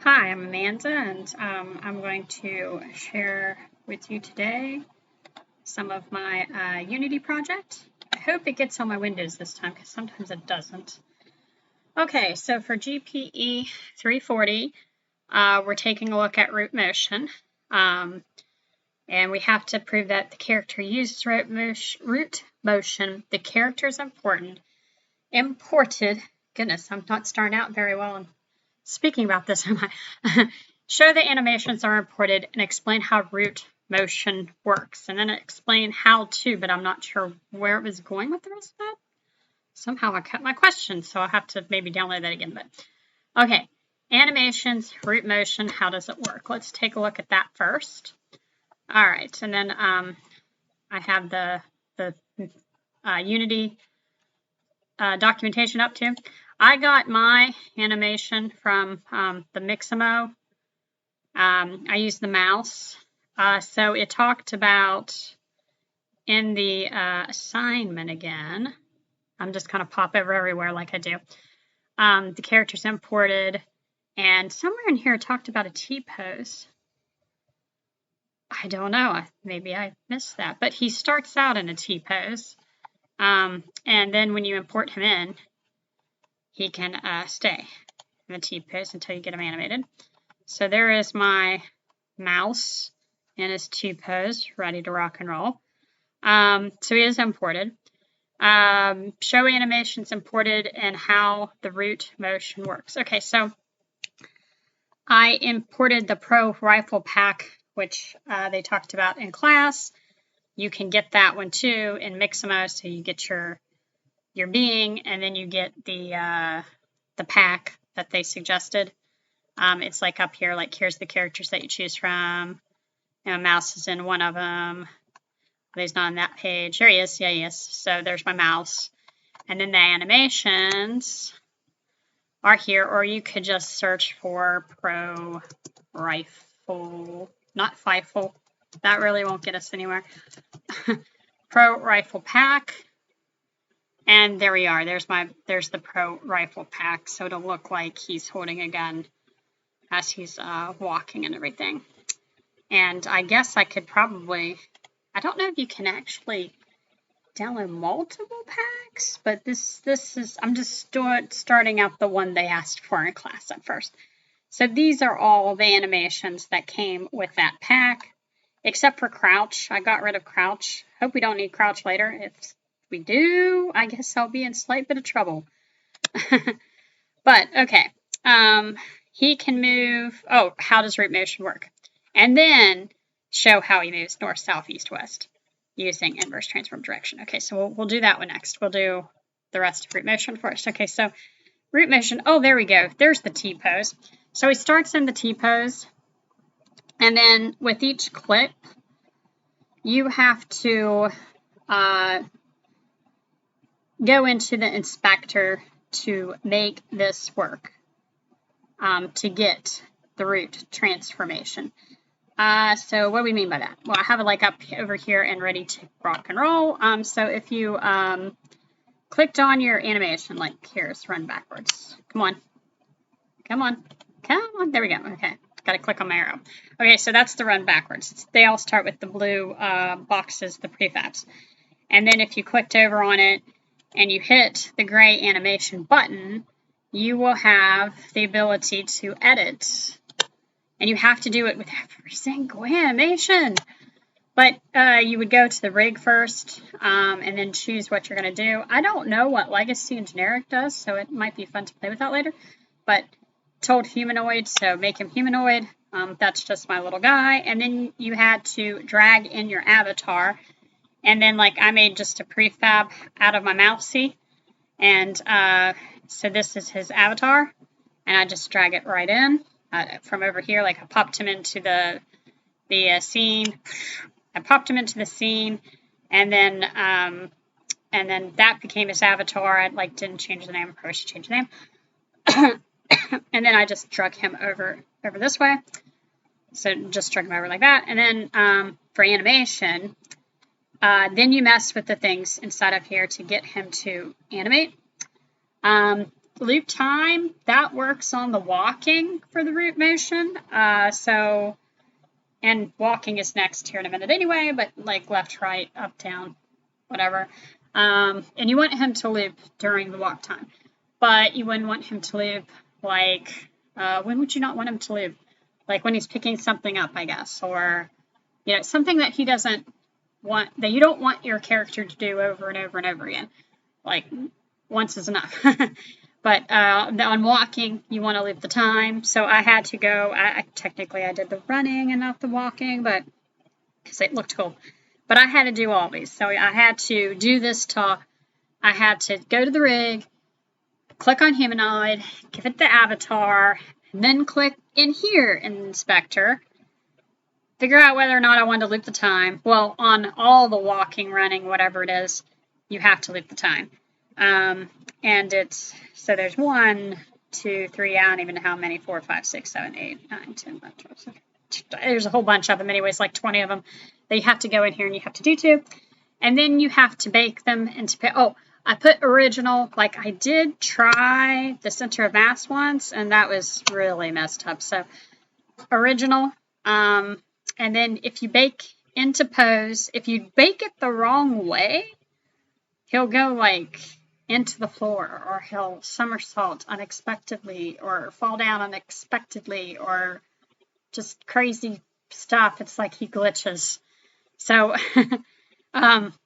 Hi, I'm Amanda, and I'm going to share with you today some of my Unity project. I hope it gets on my windows this time, because sometimes it doesn't. Okay, so for GPE 340, we're taking a look at root motion, and we have to prove that the character uses root motion. The character is important. Imported, goodness, I'm not starting out very well speaking about this, am I? Show the animations are imported and explain how root motion works. And then explain how to, but I'm not sure where it was going with the rest of that. Somehow I cut my question, so I'll have to maybe download that again. But okay, animations, root motion, how does it work? Let's take a look at that first. All right, and then I have the Unity documentation up to. I got my animation from the Mixamo. I used the mouse. So it talked about in the assignment again. I'm just kind of pop over everywhere like I do. The characters imported, and somewhere in here it talked about a T-pose. I don't know. Maybe I missed that. But he starts out in a T-pose. And then when you import him in, he can stay in the T-pose until you get him animated. So there is my mouse in his T-pose, ready to rock and roll. So he is imported. Show animations imported and how the root motion works. Okay, so I imported the Pro Rifle Pack, which they talked about in class. You can get that one too in Mixamo, so you get your being, and then you get the pack that they suggested. It's like up here, like here's the characters that you choose from. And mouse is in one of them. He's not on that page. There he is. Yeah, he is. So there's my mouse. And then the animations are here, or you could just search for Pro Rifle, not Fifle. That really won't get us anywhere. Pro Rifle Pack. And there we are. There's the Pro Rifle Pack. So it'll look like he's holding a gun as he's walking and everything. And I guess I could probably, I don't know if you can actually download multiple packs, but this is, I'm just starting out the one they asked for in class at first. So these are all the animations that came with that pack, except for Crouch. I got rid of Crouch. Hope we don't need Crouch later. If we do, I guess I'll be in a slight bit of trouble. But, okay. He can move, oh, how does root motion work? And then show how he moves north, south, east, west using inverse transform direction. Okay, so we'll do that one next. We'll do the rest of root motion first. Okay, so root motion, oh, there we go. There's the T-pose. So he starts in the T-pose, and then with each click, you have to go into the inspector to make this work, to get the root transformation. So what do we mean by that? Well, I have it like up over here and ready to rock and roll. So if you clicked on your animation, like here's run backwards. Come on. Come on. Come on. There we go. Okay. Got to click on my arrow. Okay, so that's the run backwards. They all start with the blue boxes, the prefabs. And then if you clicked over on it and you hit the gray animation button, you will have the ability to edit. And you have to do it with every single animation. But you would go to the rig first and then choose what you're going to do. I don't know what Legacy and Generic does, so it might be fun to play with that later. But told humanoid, so make him humanoid. That's just my little guy. And then you had to drag in your avatar. And then like I made just a prefab out of my mousey. And so this is his avatar. And I just drag it right in. From over here, like I popped him into the scene. I popped him into the scene, and then that became his avatar. I like didn't change the name. I probably should change the name. And then I just drug him over this way. So just drag him over like that. And then for animation, then you mess with the things inside of here to get him to animate. loop time, that works on the walking for the root motion. And walking is next here in a minute anyway, but like left, right, up, down, whatever. And you want him to loop during the walk time, but you wouldn't want him to loop like, when would you not want him to loop? Like when he's picking something up, I guess, or, you know, something that he doesn't want, that you don't want your character to do over and over and over again. Like once is enough. But on walking, you want to loop the time. So I had to go, technically I did the running and not the walking, but because it looked cool. But I had to do all these. So I had to do this talk. I had to go to the rig, click on humanoid, give it the avatar, and then click in here in inspector, figure out whether or not I wanted to loop the time. Well, on all the walking, running, whatever it is, you have to loop the time. And it's, so there's 1, 2, 3, I don't even know how many, 4, 5, 6, 7, 8, 9, 10, 11, 12, 13. There's a whole bunch of them anyways, like 20 of them that you have to go in here and you have to do too. And then you have to bake them into, oh, I put original, like I did try the center of mass once and that was really messed up. So original, and then if you bake into pose, if you bake it the wrong way, he'll go like into the floor, or he'll somersault unexpectedly, or fall down unexpectedly, or just crazy stuff. It's like he glitches. So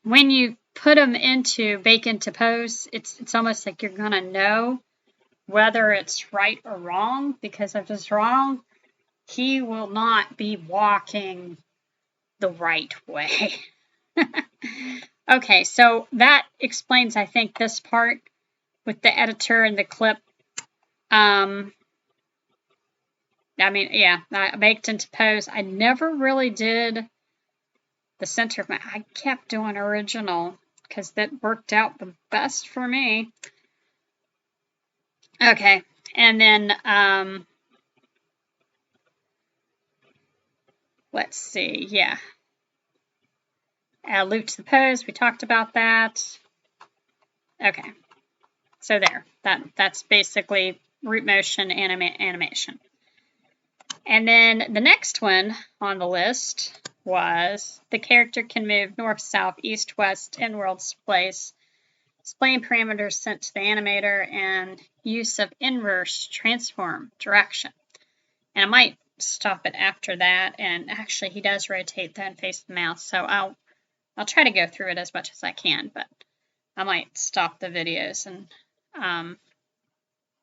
when you put him into bake into pose, it's almost like you're gonna know whether it's right or wrong, because if it's wrong, he will not be walking the right way. Okay, so that explains, I think, this part with the editor and the clip. I mean, yeah, I baked into pose. I never really did the center of my, I kept doing original because that worked out the best for me. Okay, and then let's see, yeah. Looped the pose, we talked about that. Okay, so there, that's basically root motion animation. And then the next one on the list was the character can move north, south, east, west, in-world place, displaying parameters sent to the animator, and use of inverse transform direction. And I might stop it after that, and actually he does rotate then face the mouse, so I'll try to go through it as much as I can, but I might stop the videos and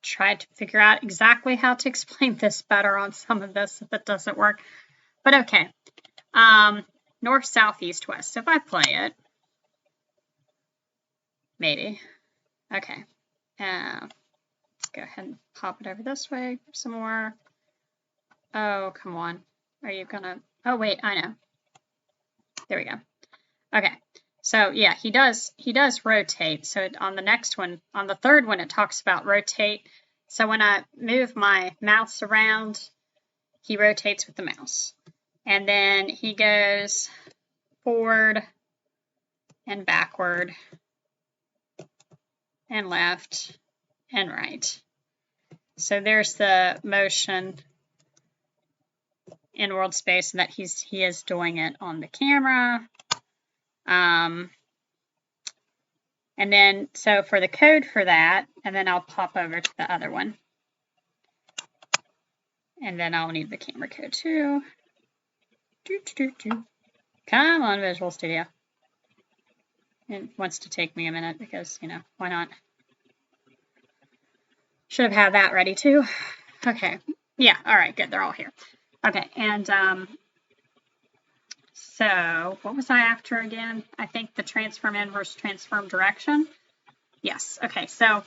try to figure out exactly how to explain this better on some of this if it doesn't work. But okay, north, south, east, west. So if I play it, maybe. Okay, let's go ahead and pop it over this way some more. Oh, come on. Are you gonna, oh wait, I know. There we go. Okay, so yeah, he does rotate. So on the next one, on the third one, it talks about rotate. So when I move my mouse around, he rotates with the mouse. And then he goes forward and backward and left and right. So there's the motion in world space, and that he is doing it on the camera. And then, so for the code for that, and then I'll pop over to the other one. And then I'll need the camera code too. Come on, Visual Studio. It wants to take me a minute because, you know, why not? Should have had that ready too. Okay. Yeah, all right, good. They're all here. Okay, and so what was I after again? I think the transform inverse transform direction. Yes, okay, so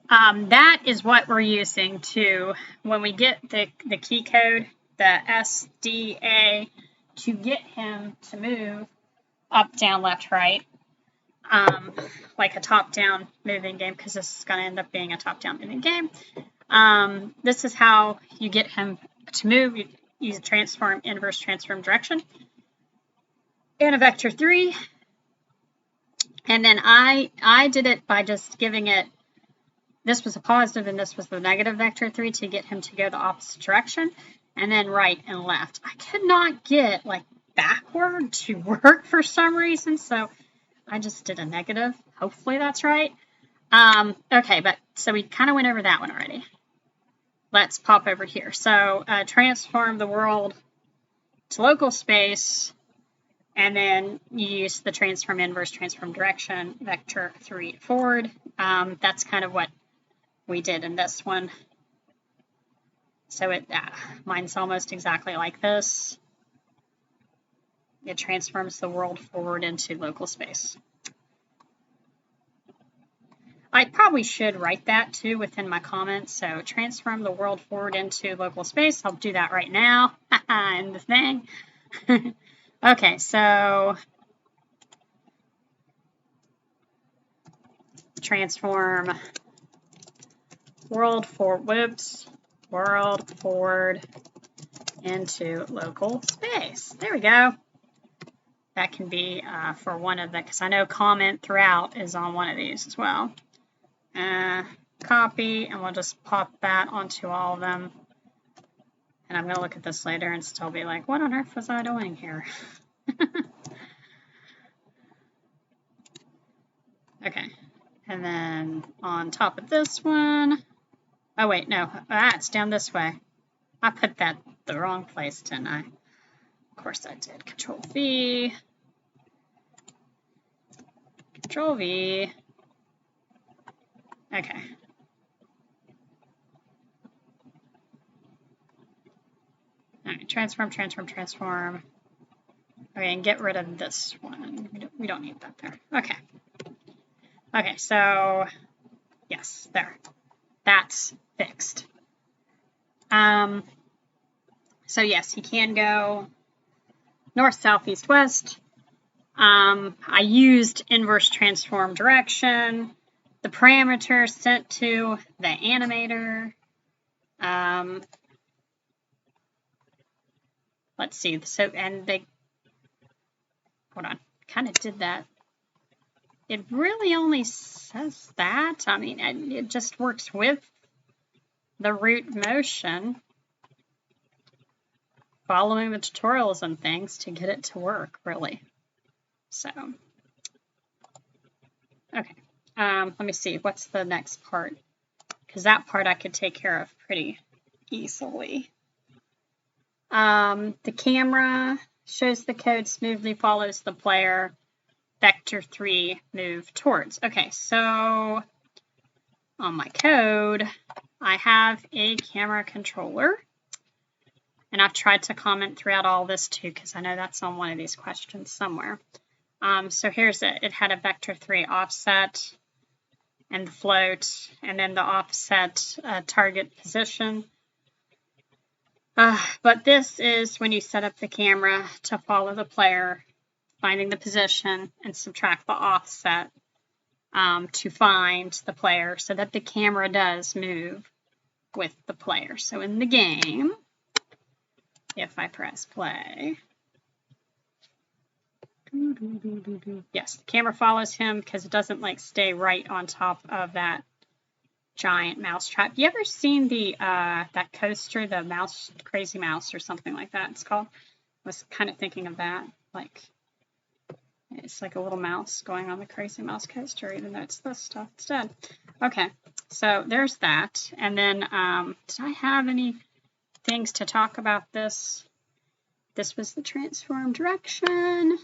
that is what we're using to, when we get the key code, the SDA, to get him to move up, down, left, right, like a top-down moving game, because this is going to end up being a top-down moving game. This is how you get him to move. You use a transform inverse transform direction and a vector 3. And then I did it by just giving it this was a positive and this was the negative vector 3 to get him to go the opposite direction, and then right and left. I could not get like backward to work for some reason, so I just did a negative. Hopefully that's right. Okay, but so we kind of went over that one already. Let's pop over here. So transform the world to local space, and then you use the transform inverse, transform direction, vector 3 forward. That's kind of what we did in this one. So mine's almost exactly like this. It transforms the world forward into local space. I probably should write that too within my comments. So transform the world forward into local space. I'll do that right now in the thing. Okay, so transform world forward into local space. There we go. That can be for one of the, because I know comment throughout is on one of these as well. Copy, and we'll just pop that onto all of them. And I'm going to look at this later and still be like, what on earth was I doing here? Okay, and then on top of this one, oh wait, no, it's down this way. I put that the wrong place, didn't I? Of course I did. Control V. Control V. Okay. All right, transform. Okay, and get rid of this one. We don't need that there. Okay. Okay, so yes, there. That's fixed. So yes, he can go north, south, east, west. I used inverse transform direction. The parameter sent to the animator. Let's see. So, and they, hold on, kind of did that. It really only says that. I mean, it just works with the root motion, following the tutorials and things to get it to work, really. So, okay. Let me see. What's the next part? Because that part I could take care of pretty easily. The camera shows the code smoothly follows the player. Vector 3 move towards. Okay, so on my code, I have a camera controller. And I've tried to comment throughout all this too, because I know that's on one of these questions somewhere. So here's it. It had a vector 3 offset and the float, and then the offset target position. But this is when you set up the camera to follow the player, finding the position, and subtract the offset to find the player so that the camera does move with the player. So in the game, if I press play, yes, the camera follows him because it doesn't like stay right on top of that giant mouse trap. You ever seen the that coaster, the mouse, Crazy Mouse or something like that it's called? I was kind of thinking of that. Like, it's like a little mouse going on the Crazy Mouse coaster, even though it's this stuff instead. Okay, so there's that. And then, did I have any things to talk about this? This was the transform direction.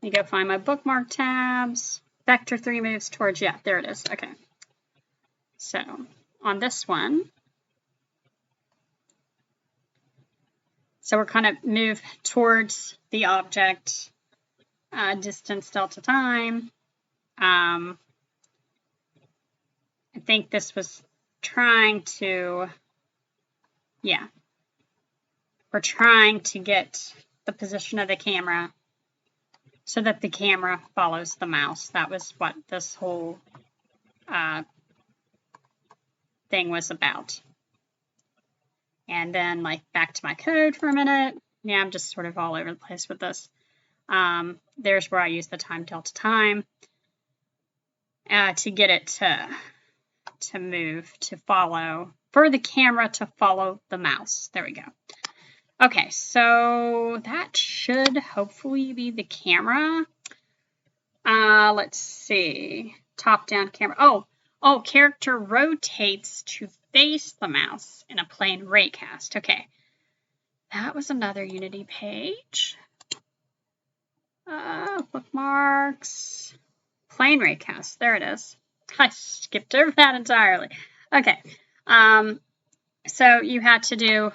Let me go find my bookmark tabs. Vector 3 moves towards, yeah, there it is. Okay. So on this one, so we're kind of move towards the object, distance delta time. I think this was trying to, yeah, we're trying to get the position of the camera so that the camera follows the mouse. That was what this whole thing was about. And then, like, back to my code for a minute. Yeah, I'm just sort of all over the place with this. There's where I use the time delta time to get it to move, to follow, for the camera to follow the mouse. There we go. Okay, so that should hopefully be the camera. Let's see. Top-down camera. Oh, character rotates to face the mouse in a plane raycast. Okay. That was another Unity page. Bookmarks. Plane raycast. There it is. I skipped over that entirely. Okay. So you had to do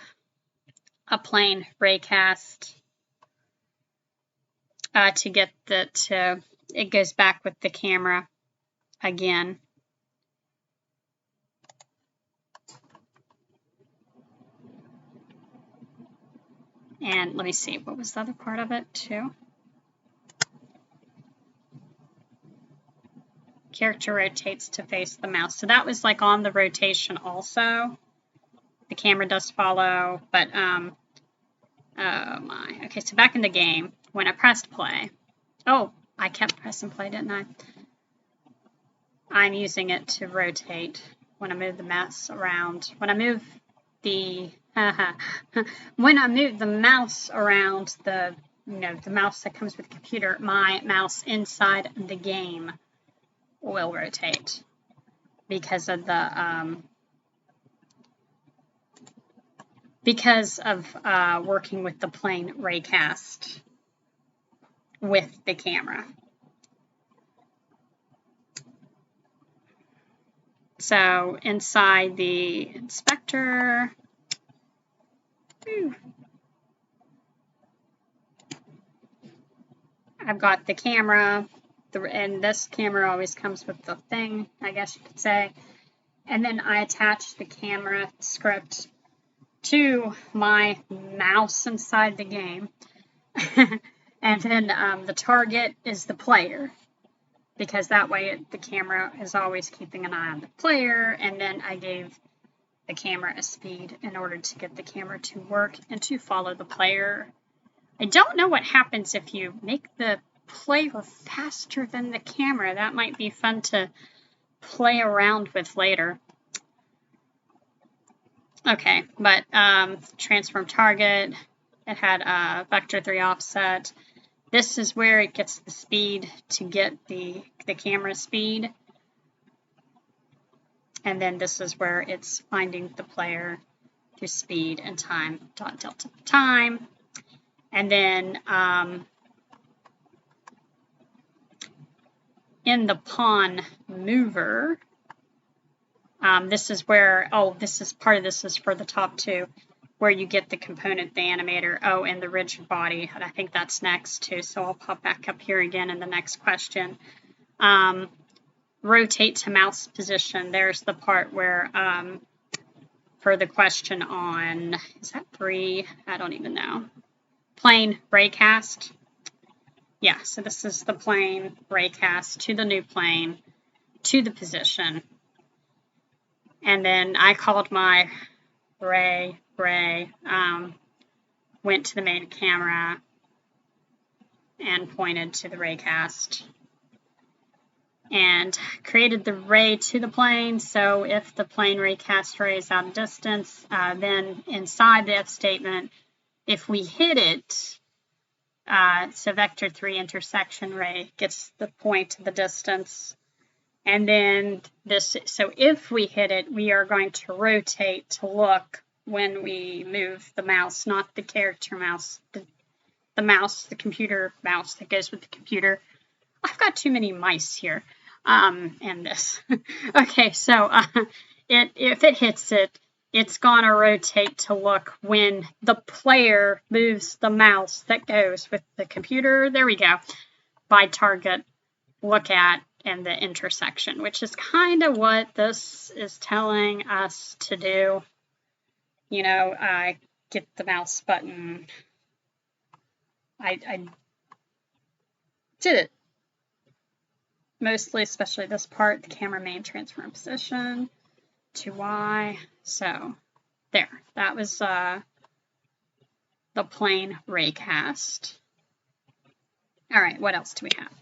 a plane raycast to get it goes back with the camera again. And let me see, what was the other part of it too? Character rotates to face the mouse. So that was like on the rotation also. The camera does follow, but oh my. Okay, so back in the game, when I pressed play, oh, I kept pressing play, didn't I? I'm using it to rotate when I move the mouse around. When I move the mouse around, the mouse that comes with the computer, my mouse inside the game will rotate because of the working with the plane raycast with the camera. So inside the inspector, I've got the camera, and this camera always comes with the thing, I guess you could say. And then I attach the camera script to my mouse inside the game. And then the target is the player, because that way the camera is always keeping an eye on the player. And then I gave the camera a speed in order to get the camera to work and to follow the player. I don't know what happens if you make the player faster than the camera. That might be fun to play around with later. Okay, but transform target, it had vector 3 offset. This is where it gets the speed to get the camera speed. And then this is where it's finding the player through speed and time, dot delta time. And then in the pawn mover, this is where, this is for the top two, where you get the component, the animator, and the rigid body. And I think that's next too, so I'll pop back up here again in the next question. Rotate to mouse position. There's the part where, for the question on, is that 3? I don't even know. Plane raycast. Yeah, so this is the plane raycast to the new plane, to the position. And then I called my ray, went to the main camera and pointed to the raycast and created the ray to the plane. So if the plane raycast ray is out of distance, then inside the if statement, if we hit it, so vector 3 intersection ray gets the point to the distance. And then this, so if we hit it, we are going to rotate to look when we move the mouse, not the character mouse, the mouse, the computer mouse that goes with the computer. I've got too many mice here, and this. Okay, so if it hits it, it's gonna rotate to look when the player moves the mouse that goes with the computer. There we go. By target, look at, and the intersection, which is kind of what this is telling us to do. You know, get the mouse button. I did it. Mostly, especially this part, the camera main transform position to Y. So there, that was the plane raycast. All right, what else do we have?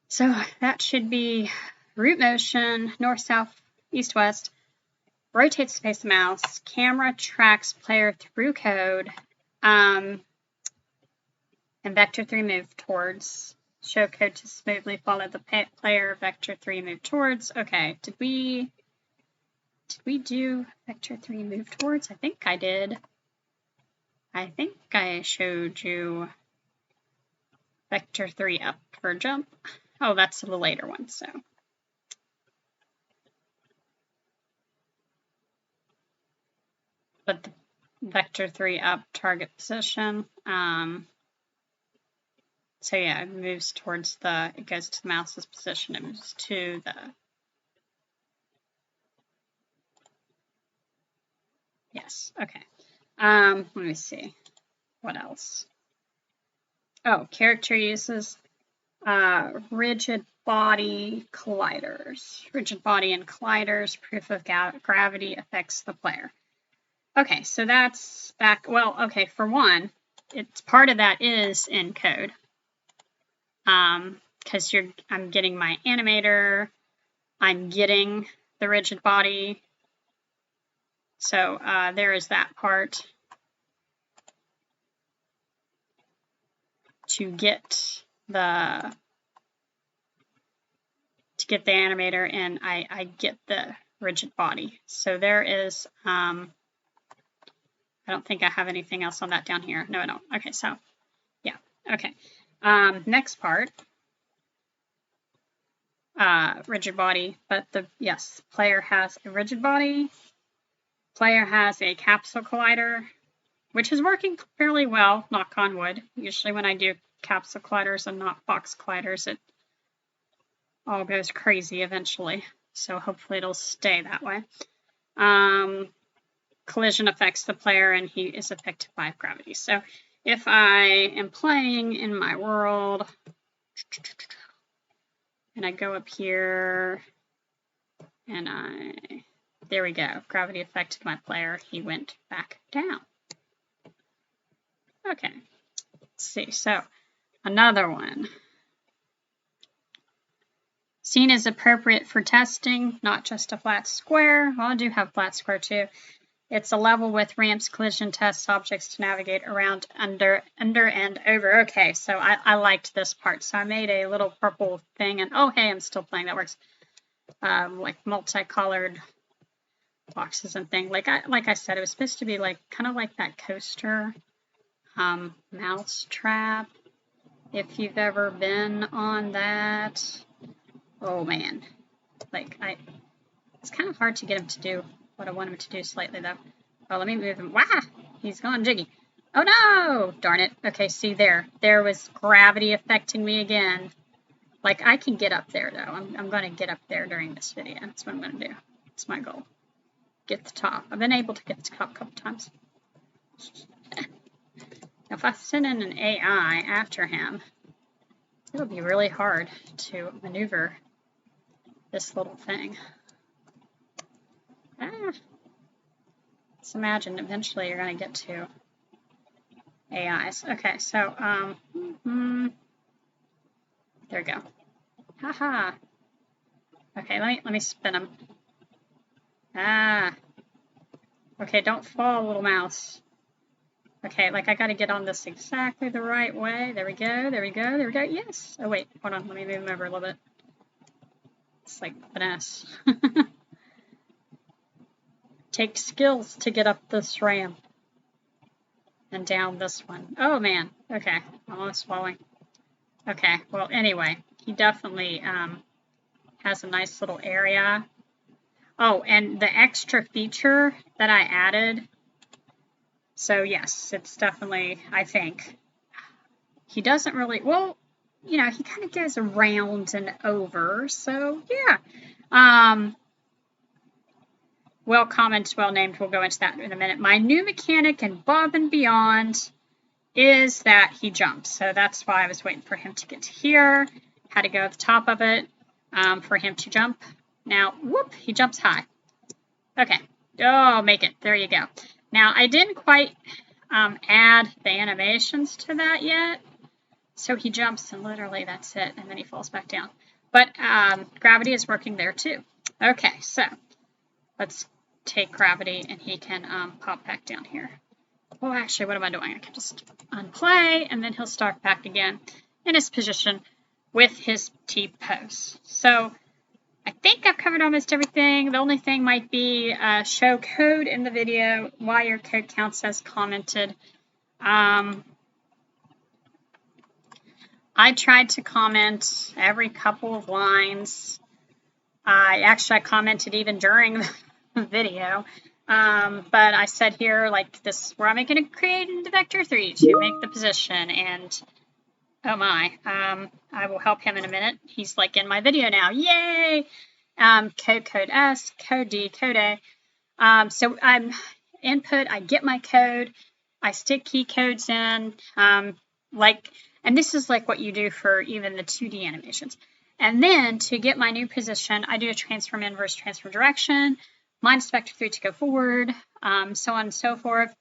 So that should be root motion, north, south, east, west, rotates the face of the mouse, camera tracks player through code, and vector 3 move towards, show code to smoothly follow the player, vector 3 move towards. Okay, did we do vector 3 move towards? I think I did. I think I showed you vector 3 up for jump. Oh, that's the later one, so. But the vector 3 up target position. So yeah, it moves towards it goes to the mouse's position. It moves to the, yes, okay. Let me see, what else? Oh, character uses rigid body colliders. Rigid body and colliders, proof of gravity affects the player. Okay, so that's back, well, okay, for one, it's part of that is in code. Because I'm getting my animator, I'm getting the rigid body. So there is that part. To get the animator and I get the rigid body. So there is, I don't think I have anything else on that down here. No, I don't. Okay, so yeah, okay. Next part, rigid body, but yes, player has a rigid body. Player has a capsule collider, which is working fairly well, knock on wood. Usually when I do capsule colliders and not box colliders, it all goes crazy eventually. So hopefully it'll stay that way. Collision affects the player and he is affected by gravity. So if I am playing in my world and I go up here and there we go. Gravity affected my player. He went back down. Okay, let's see. So another one. Scene is appropriate for testing, not just a flat square. Well, I do have flat square too. It's a level with ramps, collision tests, objects to navigate around, under and over. Okay, so I liked this part. So I made a little purple thing and oh, hey, I'm still playing. That works. Like multicolored boxes and thing. Like I said, it was supposed to be like kind of like that coaster mouse trap. If you've ever been on that, oh man, like it's kind of hard to get him to do what I want him to do slightly though. Oh, let me move him. Wow, he's gone jiggy. Oh no, darn it. Okay, see there was gravity affecting me again. Like I can get up there though. I'm going to get up there during this video. That's what I'm going to do. It's my goal. Get the top. I've been able to get the top a couple times. Now, if I send in an AI after him, it'll be really hard to maneuver this little thing. Let's imagine eventually you're going to get to AIs. Okay, so there we go. Haha. Okay, let me spin him. Okay, don't fall, little mouse. Okay, like I gotta get on this exactly the right way. There we go, there we go, there we go. Yes. Oh wait, hold on, let me move him over a little bit. It's like finesse. Takes skills to get up this ramp. And down this one. Oh man, okay, almost falling. Okay, well anyway, he definitely has a nice little area. Oh, and the extra feature that I added, so yes, it's definitely, I think, he doesn't really, well, you know, he kind of goes around and over, so yeah. Well commented, well named, we'll go into that in a minute. My new mechanic in Above and Beyond is that he jumps, so that's why I was waiting for him to get to here, had to go at the top of it for him to jump. Now, whoop, he jumps high. Okay, oh, make it, there you go. Now, I didn't quite add the animations to that yet, so he jumps and literally that's it, and then he falls back down. But gravity is working there too. Okay, so let's take gravity and he can pop back down here. Well, actually, what am I doing? I can just unplay and then he'll start back again in his position with his T-pose. So I think I've covered almost everything. The only thing might be show code in the video, why your code counts as commented. I tried to comment every couple of lines. I commented even during the video. But I said here, like, this is where I'm going to create into vector 3 to make the position. And oh my, I will help him in a minute. He's like in my video now. Yay! Code S, code D, code A. So I'm input, I get my code, I stick key codes in, and this is like what you do for even the 2D animations. And then to get my new position, I do a transform inverse, transform direction, minus vector 3 to go forward, so on and so forth.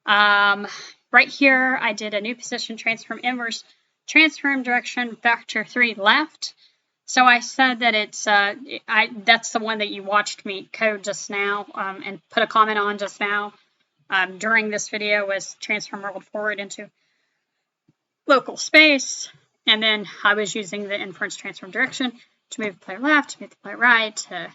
Right here, I did a new position, transform inverse, transform direction, vector 3 left. So I said that it's, that's the one that you watched me code just now and put a comment on just now during this video was transform rolled forward into local space. And then I was using the inference transform direction to move the player left, to move the player right, to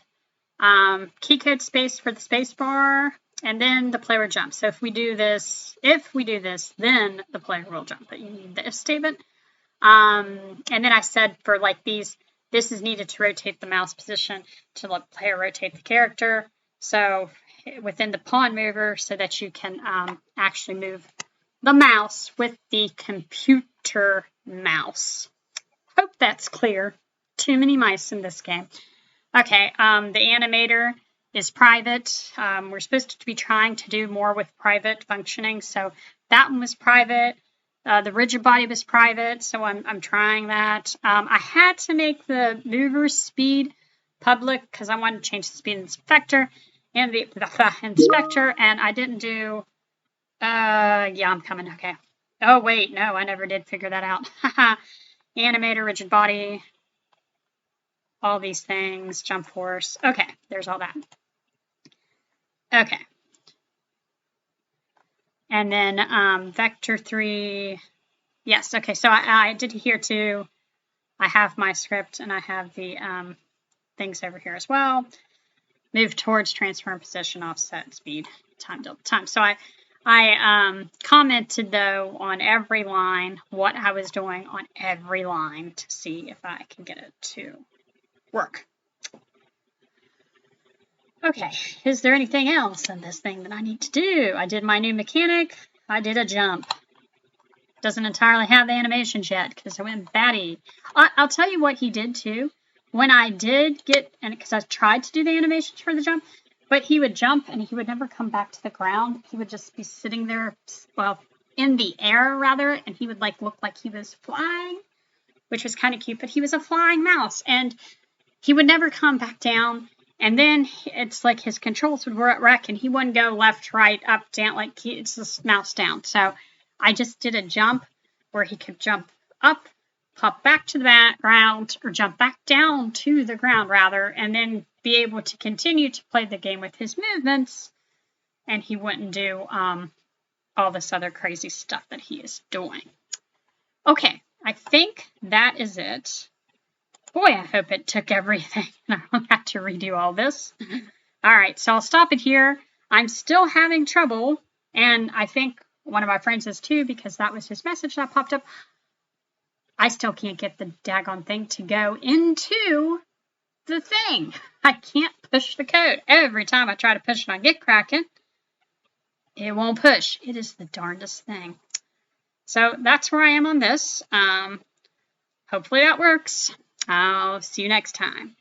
key code space for the space bar, and then the player would jump. So if we do this, then the player will jump. But you need the if statement. And then I said for like these, this is needed to rotate the mouse position to let the player rotate the character. So within the pawn mover so that you can actually move the mouse with the computer mouse. Hope that's clear. Too many mice in this game. Okay, the animator is private. We're supposed to be trying to do more with private functioning. So that one was private. The rigid body was private, so I'm trying that. I had to make the mover speed public because I wanted to change the speed inspector and the inspector, and I didn't do. Yeah, I'm coming. Okay. Oh wait, no, I never did figure that out. Animator, rigid body, all these things, jump force. Okay, there's all that. Okay. And then vector 3, yes, okay, so I did here too. I have my script and I have the things over here as well. Move towards transform position, offset, speed, time, delta time. So I commented though on every line what I was doing on every line to see if I can get it to work. Okay, is there anything else in this thing that I need to do? I did my new mechanic. I did a jump. Doesn't entirely have the animations yet because I went batty. I'll tell you what he did too. When I did get, and because I tried to do the animations for the jump, but he would jump and he would never come back to the ground. He would just be sitting there, well, in the air rather, and he would like look like he was flying, which was kind of cute, but he was a flying mouse and he would never come back down. And then it's like his controls would wreck and he wouldn't go left, right, up, down, like it's this mouse down. So I just did a jump where he could jump up, pop back to the background, or jump back down to the ground rather, and then be able to continue to play the game with his movements. And he wouldn't do all this other crazy stuff that he is doing. Okay, I think that is it. Boy, I hope it took everything and I don't have to redo all this. All right, so I'll stop it here. I'm still having trouble, and I think one of my friends is too because that was his message that popped up. I still can't get the daggone thing to go into the thing. I can't push the code. Every time I try to push it on GitKraken, it won't push. It is the darndest thing. So that's where I am on this. Hopefully that works. I'll see you next time.